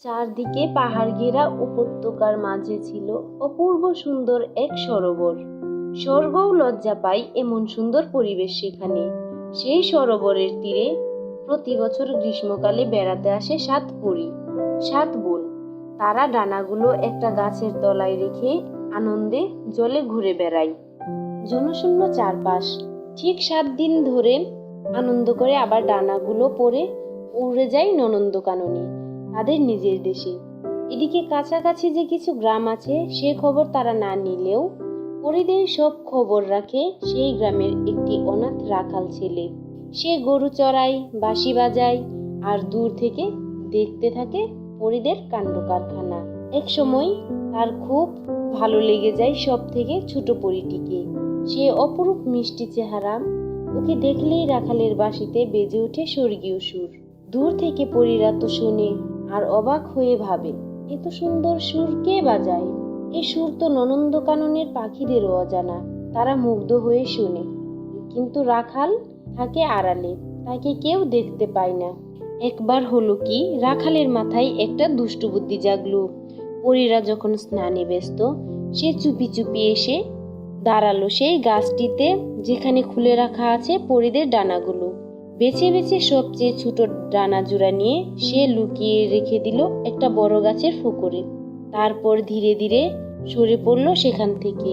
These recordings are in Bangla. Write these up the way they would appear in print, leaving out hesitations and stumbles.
চারদিকে পাহাড় ঘেরা উপত্যকার মাঝে ছিল অপূর্ব সুন্দর এক সরোবর। স্বর্গও লজ্জা পায় এমন সুন্দর পরিবেশ সেখানে। সেই সরোবরের তীরে প্রতি বছর গ্রীষ্মকালে বেড়াতে আসে 7 পরী, 7 বোন। তারা ডানাগুলো একটা গাছের তলায় রেখে আনন্দে জলে ঘুরে বেড়ায়। জনশূন্য চারপাশ। ঠিক 7 দিন ধরে আনন্দ করে আবার ডানাগুলো পরে উড়ে যায় ননন্দকাননে, তাদের নিজের দেশে। এদিকে কাছাকাছি যে কিছু গ্রাম আছে সে খবর তারা না নিলেও পরিদের সব খবর রাখে সেই গ্রামের একটি অনাথ রাখাল ছেলে। সে গরু চড়ায়, বাঁশি বাজায় আর দূর থেকে দেখতে থাকে পরিদের কাণ্ড কারখানা। এক সময় তার খুব ভালো লেগে যায় সব থেকে ছোট পরীটিকে। সে অপরূপ মিষ্টি চেহারা, ওকে দেখলেই রাখালের বাঁশিতে বেজে ওঠে স্বর্গীয় সুর। দূর থেকে পরীরা তো শুনে আর অবাক হয়ে ভাবে, এত সুন্দর সুর কে বাজায়? এই সুর তো ননন্দকাননের পাখিদেরও অজানা। তারা মুগ্ধ হয়ে শুনে, কিন্তু রাখাল থাকে আড়ালে, তাকে কেউ দেখতে পায় না। একবার হলো কি, রাখালের মাথায় একটা দুষ্টু বুদ্ধি জাগলো। পরীরা যখন স্নানে ব্যস্ত, সে চুপি চুপি এসে দাঁড়ালো সেই গাছটিতে যেখানে খুলে রাখা আছে পরীদের ডানাগুলো। বেছে বেছে সবচেয়ে ছোট ডানা জোড়া নিয়ে সে লুকিয়ে রেখে দিল একটা বড় গাছের ফোকরে। তারপর ধীরে ধীরে সরে পড়ল সেখান থেকে।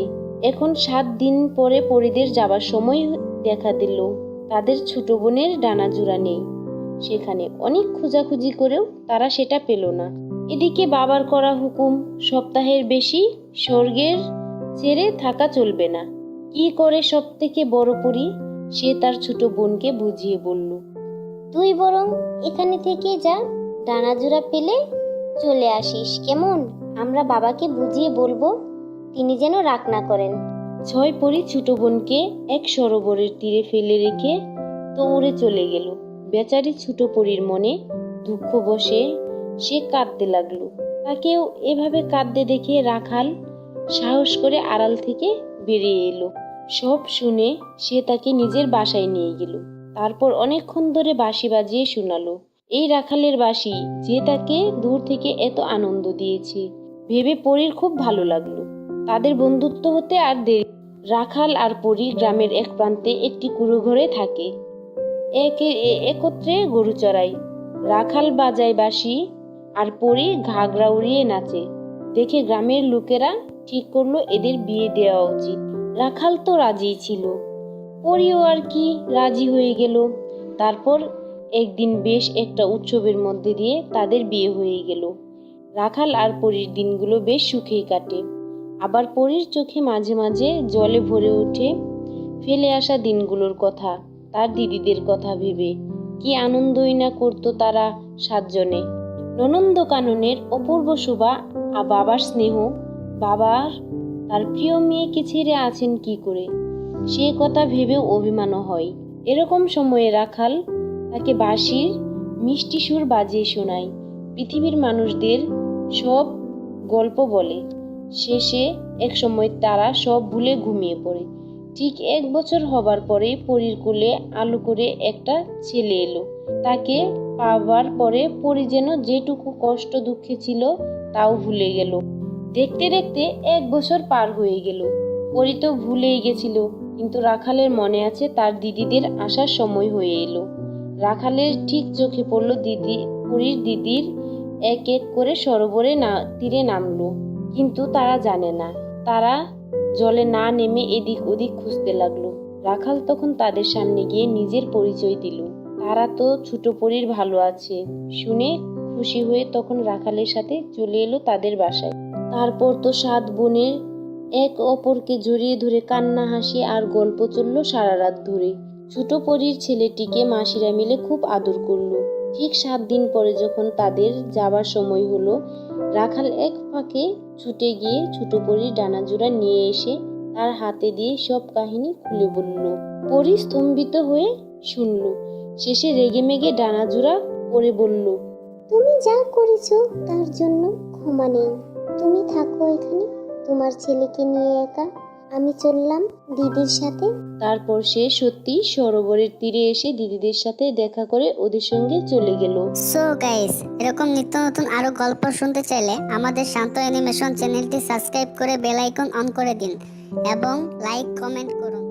এখন 7 দিন পরে পরীদের যাবার সময় দেখা দিল তাদের ছোট বোনের ডানা জোড়া নেই সেখানে। অনেক খোঁজাখুঁজি করেও তারা সেটা পেল না। এদিকে বাবার করা হুকুম, সপ্তাহের বেশি স্বর্গের ছেড়ে থাকা চলবে না। কি করে সব থেকে বড় পরী সে তার ছোট বোনকে বুঝিয়ে বলল, তুই বরং এখানে থেকে যা, ডানা জোড়া পেলে চলে আসিস কেমন? আমরা বাবাকে বুঝিয়ে বলবো, তিনি যেন রাগ না করেন। 6 পরী ছোট বোনকে এক সরোবরের তীরে ফেলে রেখে তো উড়ে চলে গেল। বেচারি ছোট পরীর মনে দুঃখ বসে সে কাঁদতে লাগলো। তাকেও এভাবে কাঁদতে দেখে রাখাল সাহস করে আড়াল থেকে বেরিয়ে এলো। সব শুনে সে তাকে নিজের বাসায় নিয়ে গেল। তারপর অনেকক্ষণ ধরে বাঁশি বাজিয়ে শোনালো এই রাখালের বাঁশি, যে তাকে দূর থেকে এত আনন্দ দিয়েছে। ভেবে পরীর খুব ভালো লাগলো। তাদের বন্ধুত্ব হতে আর দেরি। রাখাল আর পরী গ্রামের এক প্রান্তে একটি কুঁড়ো ঘরে থাকে। একত্রে গরু চড়ায়। রাখাল বাজায় বাঁশি আর পরী ঘাগরা উড়িয়ে নাচে। দেখে গ্রামের লোকেরা ঠিক করলো এদের বিয়ে দেওয়া উচিত। রাখাল তো রাজি ছিল, পরীও আর কি রাজি হয়ে গেল। তারপর একদিন বেশ একটা উৎসবের মধ্যে দিয়ে তাদের বিয়ে হয়ে গেল। রাখাল আর পরীর দিনগুলো বেশ সুখেই কাটে। আবার পরীর চোখে মাঝে মাঝে জলে ভরে ওঠে ফেলে আসা দিনগুলোর কথা, তার দিদিদের কথা ভেবে। কি আনন্দই না করতো তারা 7 জনে। ননন্দকাননের অপূর্ব শোভা আর বাবার স্নেহ, বাবার তার প্রিয় মেয়েকে ছেড়ে আছেন কি করে, সে কথা ভেবেও অভিমানও হয়। এরকম সময়ে রাখাল তাকে বাঁশির মিষ্টি সুর বাজিয়ে শোনায়, পৃথিবীর মানুষদের সব গল্প বলে। শেষে এক সময় তারা সব ভুলে ঘুমিয়ে পড়ে। ঠিক 1 বছর হবার পরে পরীর কোলে আলো করে একটা ছেলে এলো। তাকে পাবার পরে পরী যেন যেটুকু কষ্ট দুঃখে ছিল তাও ভুলে গেল। দেখতে দেখতে 1 বছর পার হয়ে গেল। পরী তো ভুলেই গেছিল, কিন্তু রাখালের মনে আছে তার দিদিদের আসার সময় হয়ে এলো। রাখালের ঠিক চোখে পড়ল পরীর দিদির এক এক করে সরোবরে তীরে নামলো, কিন্তু তারা জানে না। তারা জলে না নেমে এদিক ওদিক খুঁজতে লাগলো। রাখাল তখন তাদের সামনে গিয়ে নিজের পরিচয় দিল। তারা তো ছোট পরীর ভালো আছে শুনে খুশি হয়ে তখন রাখালের সাথে চলে এলো তাদের বাসায়। তারপর তো 7 বোনের এক অপরকে জড়িয়ে ধরে কান্না হাসি আর গল্প চললো সারা রাত ধরে। ছোট পরীর ছেলেটিকে মাসিরা মিলে খুব আদর করলো। ঠিক 7 দিন পরে যখন তাদের যাবার সময় হলো, রাখাল এক ফাঁকে ছুটে গিয়ে ছোট পরীর ডানা জোড়া নিয়ে এসে তার হাতে দিয়ে সব কাহিনী খুলে বলল। পরী স্তম্ভিত হয়ে শুনল। শেষে রেগে মেগে ডানা জোড়া পরে বলল, তুমি যা করেছো তার জন্য ক্ষমা নেই। তুমি থাকো এখানে তোমার ছেলেকে নিয়ে একা। আমি চললাম দিদির সাথে। তারপর সে সত্যি সরোবরের তীরে এসে দিদিদের সাথে দেখা করে ওদের সঙ্গে চলে গেল। সো গাইস, এরকম নিত্য নতুন আরো গল্প শুনতে চাইলে আমাদের শান্ত অ্যানিমেশন চ্যানেলটি সাবস্ক্রাইব করে বেল আইকন অন করে দিন এবং লাইক কমেন্ট করুন।